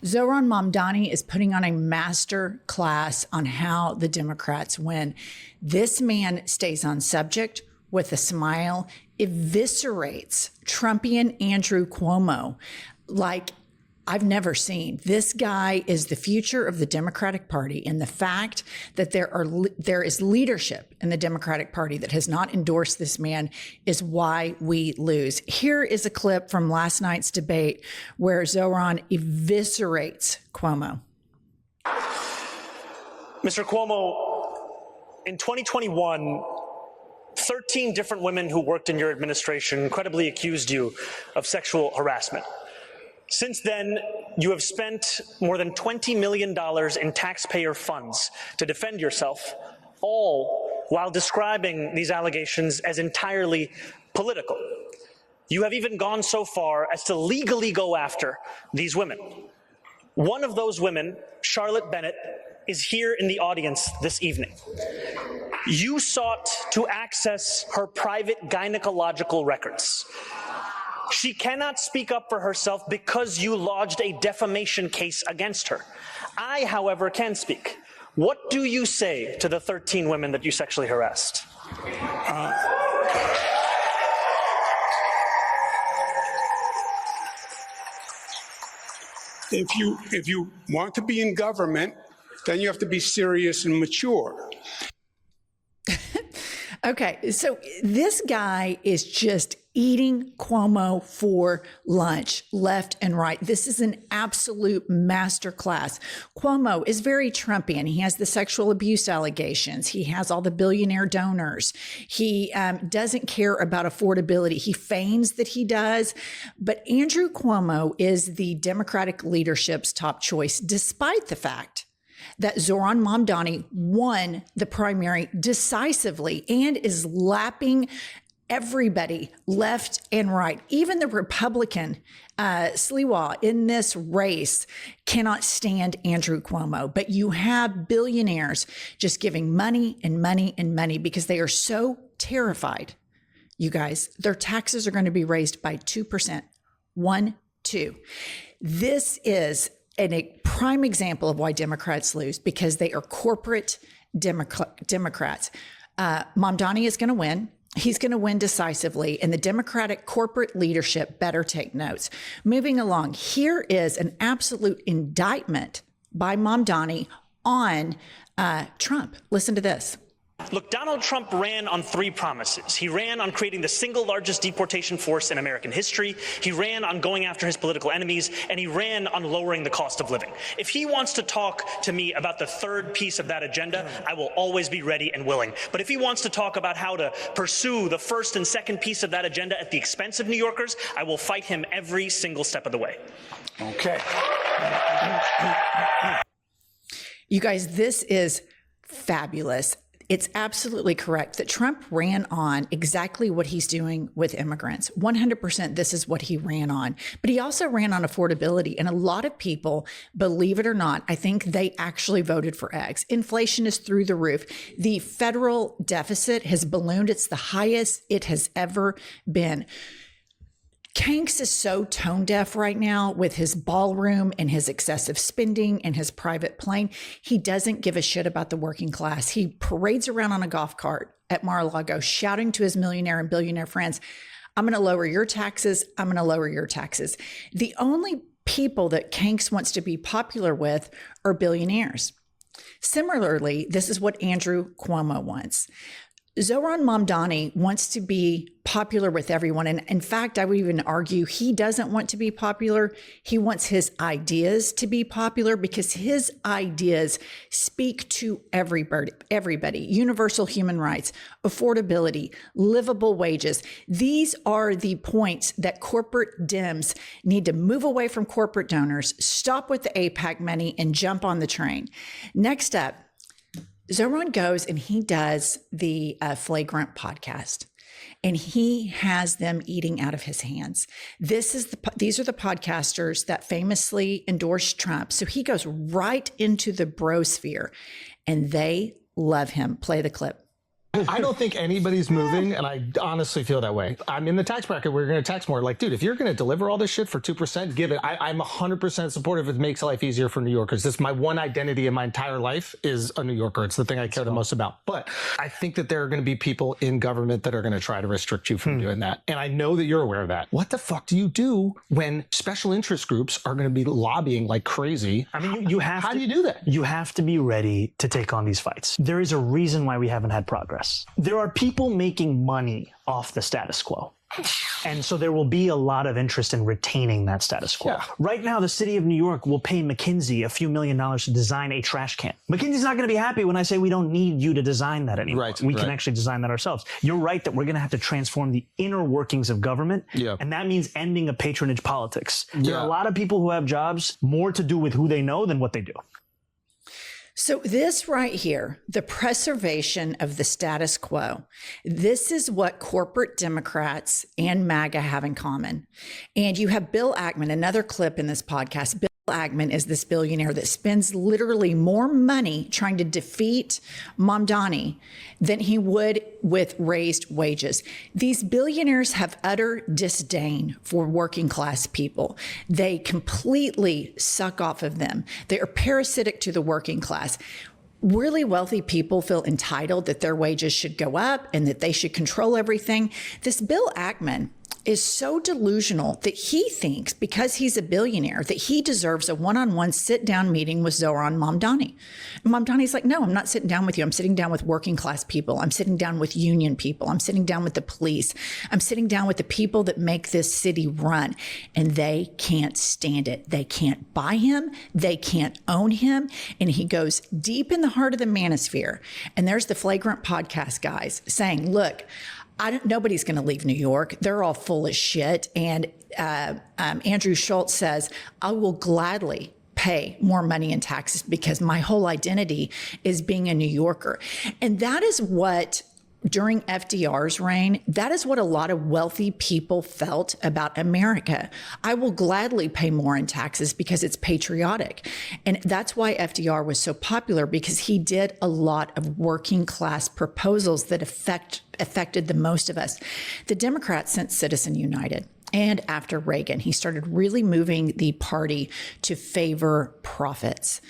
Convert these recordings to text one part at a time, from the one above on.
Zohran Mamdani is putting on a master class on how the Democrats win. This man stays on subject with a smile, eviscerates Trumpian Andrew Cuomo like I've never seen. This guy is the future of the Democratic Party, and the fact that there is leadership in the Democratic Party that has not endorsed this man is why we lose. Here is a clip from last night's debate where Zohran eviscerates Cuomo. Mr. Cuomo, in 2021, 13 different women who worked in your administration credibly accused you of sexual harassment. Since then, you have spent more than $20 million in taxpayer funds to defend yourself, all while describing these allegations as entirely political. You have even gone so far as to legally go after these women. One of those women, Charlotte Bennett, is here in the audience this evening. You sought to access her private gynecological records. She cannot speak up for herself because you lodged a defamation case against her. I, however, can speak. What do you say to the 13 women that you sexually harassed? If you want to be in government, then you have to be serious and mature. Okay, so this guy is just eating Cuomo for lunch, left and right. This is an absolute masterclass. Cuomo is very Trumpian. He has the sexual abuse allegations. He has all the billionaire donors. He doesn't care about affordability. He feigns that he does. But Andrew Cuomo is the Democratic leadership's top choice, despite the fact that Zohran Mamdani won the primary decisively and is lapping everybody left and right. Even the Republican Sliwa in this race cannot stand Andrew Cuomo. But you have billionaires just giving money and money and money because they are so terrified. You guys, their taxes are going to be raised by 2%. 1, 2. This is a prime example of why Democrats lose, because they are corporate Democrats. Mamdani is going to win. He's going to win decisively, and the Democratic corporate leadership better take notes. Moving along, here is an absolute indictment by Mamdani on Trump. Listen to this. Look, Donald Trump ran on 3 promises. He ran on creating the single largest deportation force in American history. He ran on going after his political enemies, and he ran on lowering the cost of living. If he wants to talk to me about the 3rd piece of that agenda, I will always be ready and willing. But if he wants to talk about how to pursue the 1st and 2nd piece of that agenda at the expense of New Yorkers, I will fight him every single step of the way. Okay. You guys, this is fabulous. It's absolutely correct that Trump ran on exactly what he's doing with immigrants. 100%, this is what he ran on. But he also ran on affordability. And a lot of people, believe it or not, I think they actually voted for X. Inflation is through the roof. The federal deficit has ballooned. It's the highest it has ever been. Kanks is so tone deaf right now with his ballroom and his excessive spending and his private plane. He doesn't give a shit about the working class. He parades around on a golf cart at Mar-a-Lago shouting to his millionaire and billionaire friends, I'm going to lower your taxes. I'm going to lower your taxes. The only people that Kanks wants to be popular with are billionaires. Similarly, this is what Andrew Cuomo wants. Zohran Mamdani wants to be popular with everyone. And in fact, I would even argue he doesn't want to be popular. He wants his ideas to be popular because his ideas speak to everybody. Universal human rights, affordability, livable wages. These are the points that corporate Dems need to move away from corporate donors, stop with the AIPAC money, and jump on the train. Next up, Zohran goes and he does the Flagrant podcast, and he has them eating out of his hands. These are the podcasters that famously endorsed Trump. So he goes right into the brosphere, and they love him. Play the clip. I don't think anybody's moving, and I honestly feel that way. I'm in the tax bracket. We're going to tax more. Like, dude, if you're going to deliver all this shit for 2%, give it. I'm 100% supportive. It makes life easier for New Yorkers. This is my one identity in my entire life is a New Yorker. It's the thing I care the most about. But I think that there are going to be people in government that are going to try to restrict you from doing that. And I know that you're aware of that. What the fuck do you do when special interest groups are going to be lobbying like crazy? I mean, you have How do you do that? You have to be ready to take on these fights. There is a reason why we haven't had progress. There are people making money off the status quo. And so there will be a lot of interest in retaining that status quo. Yeah. Right now, the city of New York will pay McKinsey a few $1 million to design a trash can. McKinsey's not going to be happy when I say we don't need you to design that anymore. Right, we can actually design that ourselves. You're right that we're going to have to transform the inner workings of government. Yeah. And that means ending a patronage politics. There Yeah. are a lot of people who have jobs more to do with who they know than what they do. So this right here, the preservation of the status quo, this is what corporate Democrats and MAGA have in common. And you have Bill Ackman, another clip in this podcast. Bill Ackman is this billionaire that spends literally more money trying to defeat Mamdani than he would with raised wages. These billionaires have utter disdain for working class people. They completely suck off of them. They are parasitic to the working class. Really wealthy people feel entitled that their wages should go up and that they should control everything. This Bill Ackman is so delusional that he thinks because he's a billionaire that he deserves a one-on-one sit-down meeting with Zohran Mamdani. And Mamdani's like, no, I'm not sitting down with you. I'm sitting down with working class people. I'm sitting down with union people. I'm sitting down with the police. I'm sitting down with the people that make this city run. And they can't stand it. They can't buy him. They can't own him. And he goes deep in the heart of the manosphere. And there's the Flagrant podcast guys saying, look, nobody's going to leave New York. They're all full of shit. And Andrew Schultz says, I will gladly pay more money in taxes because my whole identity is being a New Yorker. And that is what, during FDR's reign, that is what a lot of wealthy people felt about America. I will gladly pay more in taxes because it's patriotic. And that's why FDR was so popular, because he did a lot of working class proposals that affected the most of us. The Democrats sent Citizen United. And after Reagan, he started really moving the party to favor profits.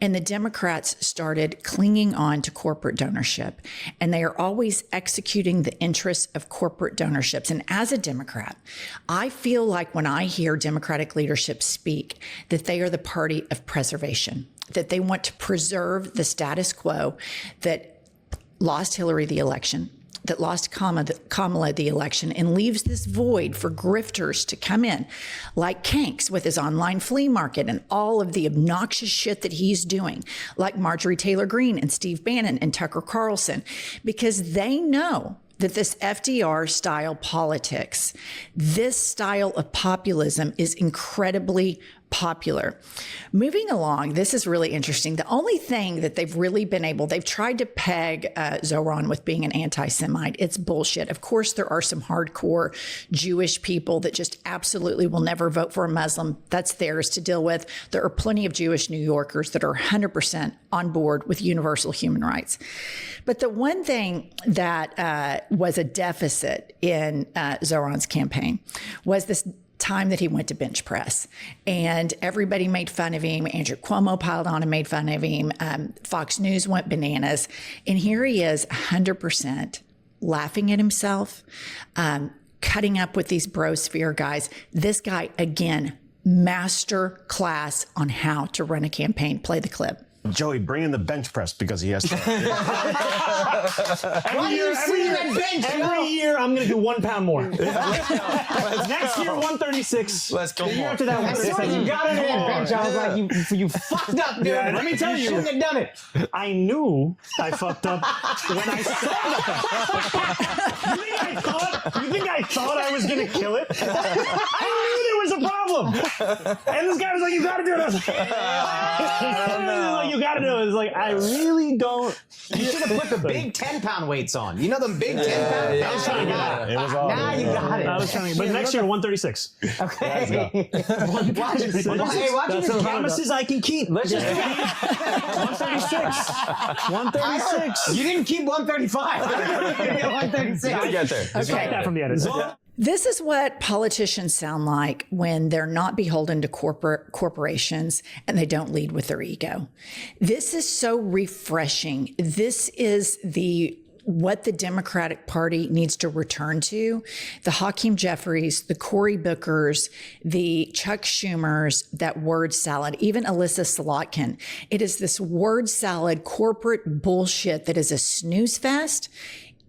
And the Democrats started clinging on to corporate donorship. And they are always executing the interests of corporate donorships. And as a Democrat, I feel like when I hear Democratic leadership speak, that they are the party of preservation, that they want to preserve the status quo that lost Hillary the election, that lost Kamala the election, and leaves this void for grifters to come in, like Kanks with his online flea market and all of the obnoxious shit that he's doing, like Marjorie Taylor Greene and Steve Bannon and Tucker Carlson, because they know that this FDR style politics, this style of populism is incredibly popular. Moving along, this is really interesting. The only thing that they've really been able, they've tried to peg Zohran with being an anti-Semite. It's bullshit. Of course, there are some hardcore Jewish people that just absolutely will never vote for a Muslim. That's theirs to deal with. There are plenty of Jewish New Yorkers that are 100% on board with universal human rights. But the one thing that was a deficit in Zohran's campaign was this time that he went to bench press, and everybody made fun of him. Andrew Cuomo piled on and made fun of him. Fox News went bananas. And here he is 100% laughing at himself, cutting up with these brosphere guys. This guy, again, master class on how to run a campaign. Play the clip. Joey, bring in the bench press because he has to. Every year, I'm going to do 1 pound more. Next year, 136. Let's go. The year after that, 136. You got it in bench. I was like, you fucked up, dude. Yeah, let me tell you, shouldn't have done it. I knew I fucked up when I saw that. You think I thought I was going to kill it? I knew there was a problem. problem. And this guy was like, you gotta do it. I was like, you gotta do it. It's like, I really don't. You should have put the big 10-pound weights on. You know them big 10-pound. I was trying to get at it. It was all Now you got it. I was trying to, but next year, 136. Okay. Watch it. Hey, watch it. Promises I can keep. Let's just 136. 136. You didn't keep 135. 136. Gotta get there. Strike that from the edit. This is what politicians sound like when they're not beholden to corporations and they don't lead with their ego. This is so refreshing. This is what the Democratic Party needs to return to. The Hakeem Jeffries, the Cory Bookers, the Chuck Schumers, that word salad, even Alyssa Slotkin. It is this word salad corporate bullshit that is a snooze fest,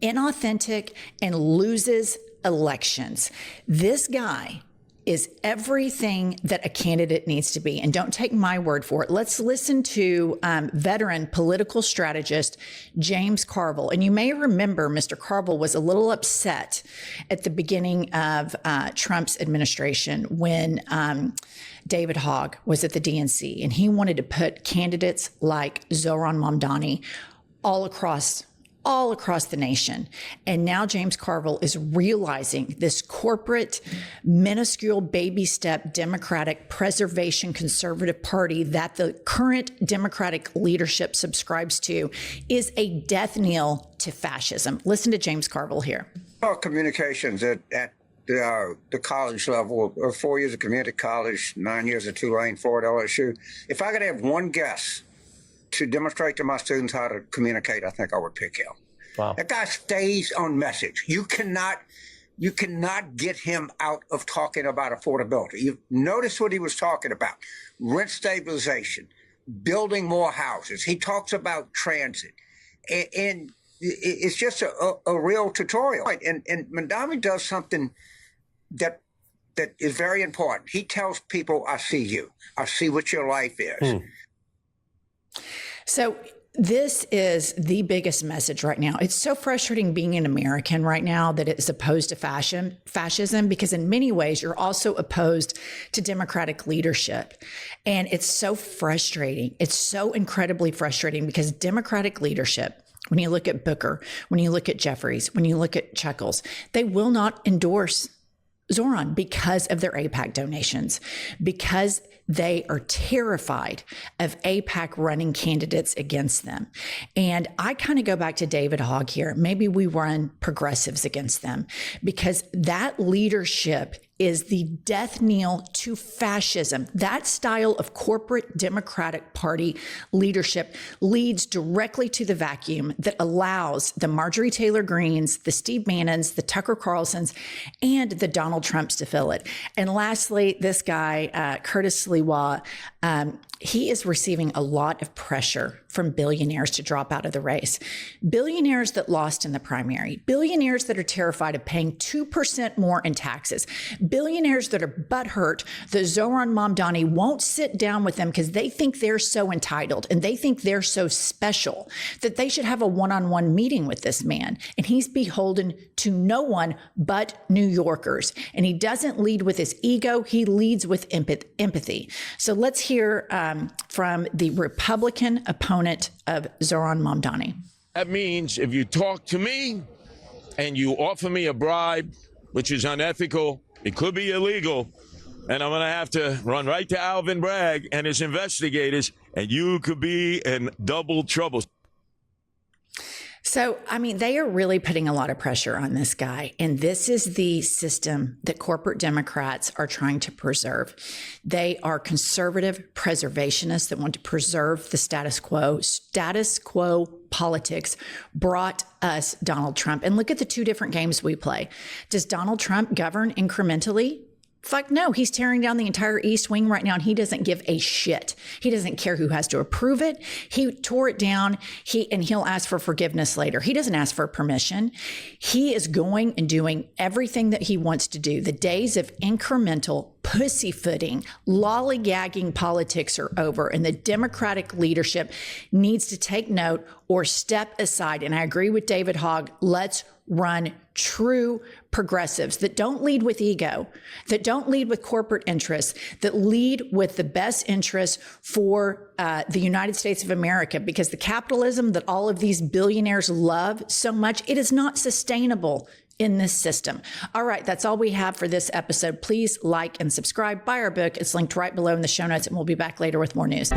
inauthentic, and loses elections. This guy is everything that a candidate needs to be. And don't take my word for it. Let's listen to veteran political strategist James Carville. And you may remember Mr. Carville was a little upset at the beginning of Trump's administration when David Hogg was at the DNC, and he wanted to put candidates like Zohran Mamdani all across the nation. And now James Carville is realizing this corporate, minuscule baby step Democratic preservation conservative party that the current Democratic leadership subscribes to is a death knell to fascism. Listen to James Carville here. Communications at the college level, 4 years of community college, 9 years at Tulane, 4 at LSU. If I could have one guess to demonstrate to my students how to communicate, I think I would pick him. Wow. That guy stays on message. You cannot get him out of talking about affordability. You notice what he was talking about: rent stabilization, building more houses. He talks about transit, and it's just a real tutorial. And Mamdani does something that is very important. He tells people, "I see you. I see what your life is." So this is the biggest message right now. It's so frustrating being an American right now that it is opposed to fascism, because in many ways you're also opposed to Democratic leadership. And it's so frustrating. It's so incredibly frustrating because Democratic leadership, when you look at Booker, when you look at Jeffries, when you look at Chuckles, they will not endorse Zohran because of their AIPAC donations, because they are terrified of AIPAC running candidates against them. And I kind of go back to David Hogg here. Maybe we run progressives against them, because that leadership is the death knell to fascism. That style of corporate Democratic Party leadership leads directly to the vacuum that allows the Marjorie Taylor Greens, the Steve Bannons, the Tucker Carlsons, and the Donald Trumps to fill it. And lastly, this guy, Curtis Sliwa, he is receiving a lot of pressure from billionaires to drop out of the race. Billionaires that lost in the primary, billionaires that are terrified of paying 2% more in taxes, billionaires that are butthurt that Zohran Mamdani won't sit down with them because they think they're so entitled and they think they're so special that they should have a one-on-one meeting with this man. And he's beholden to no one but New Yorkers. And he doesn't lead with his ego, he leads with empathy. So let's hear from the Republican opponent of Zohran Mamdani. That means if you talk to me and you offer me a bribe, which is unethical, it could be illegal, and I'm going to have to run right to Alvin Bragg and his investigators, and you could be in double trouble. So, I mean, they are really putting a lot of pressure on this guy. And this is the system that corporate Democrats are trying to preserve. They are conservative preservationists that want to preserve the status quo. Status quo politics brought us Donald Trump. And look at the two different games we play. Does Donald Trump govern incrementally? Fuck no, he's tearing down the entire East Wing right now, and he doesn't give a shit. He doesn't care who has to approve it. He tore it down, and he'll ask for forgiveness later. He doesn't ask for permission. He is going and doing everything that he wants to do. The days of incremental, pussyfooting, lollygagging politics are over, and the Democratic leadership needs to take note or step aside. And I agree with David Hogg. Let's run true progressives that don't lead with ego, that don't lead with corporate interests, that lead with the best interests for the United States of America, because the capitalism that all of these billionaires love so much, it is not sustainable in this system. All right, that's all we have for this episode. Please like and subscribe. Buy our book. It's linked right below in the show notes, and we'll be back later with more news.